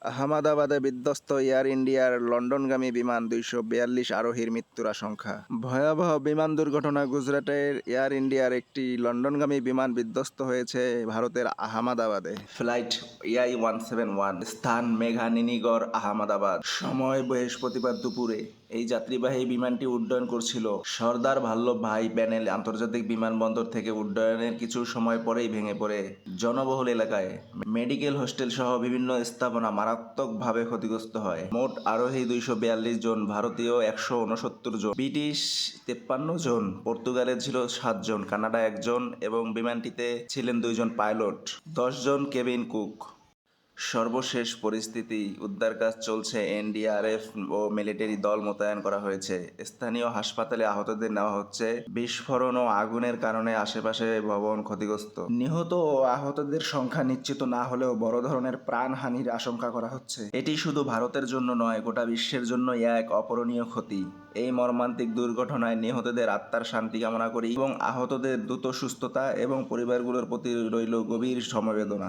আহমেদাবাদে বিধ্বস্ত এয়ার ইন্ডিয়ার লন্ডনগামী বিমান ২৪২ আরোহীর মৃত্যুর আশঙ্কা। ভয়াবহ বিমান দুর্ঘটনা গুজরাটের এয়ার ইন্ডিয়ার একটি লন্ডনগামী বিমান বিধ্বস্ত হয়েছে ভারতের আহমেদাবাদে। ফ্লাইট AI-171, স্থান মেঘানিনিগড়, আহমেদাবাদ। সময় বৃহস্পতিবার দুপুরে। এই যাত্রীবাহী বিমানটি উড্ডয়ন করছিল সর্দার বল্লভভাই প্যাটেল আন্তর্জাতিক বিমানবন্দর থেকে। উড্ডয়নের কিছু সময় পরেই ভেঙে পড়ে জনবহুল এলাকায়। মেডিকেল হোস্টেল সহ বিভিন্ন স্থাপনা মারাত্মকভাবে ক্ষতিগ্রস্ত হয়। মোট আরোহী ২৪২ জন, ভারতীয় ১৬৯ জন, ব্রিটিশ ৫৩ জন, পর্তুগালের ছিল ৭ জন, কানাডা ১ জন এবং বিমানটিতে ছিলেন ২ জন পাইলট, ১০ জন কেবিন কুক। সর্বশেষ পরিস্থিতি, উদ্ধার কাজ চলছে। এনডিআরএফ ও মিলিটারি দল মোতায়েন করা হয়েছে। স্থানীয় হাসপাতালে আহতদের নেওয়া হচ্ছে। বিস্ফোরণ ও আগুনের কারণে আশেপাশে ভবন ক্ষতিগ্রস্ত। নিহত ও আহতদের সংখ্যা নিশ্চিত না হলেও বড় ধরনের প্রাণহানির আশঙ্কা করা হচ্ছে। এটি শুধু ভারতের জন্য নয়, গোটা বিশ্বের জন্য এক অপূরণীয় ক্ষতি। এই মর্মান্তিক দুর্ঘটনায় নিহতদের আত্মার শান্তি কামনা করি এবং আহতদের দ্রুত সুস্থতা এবং পরিবারগুলোর প্রতি রইল গভীর সমবেদনা।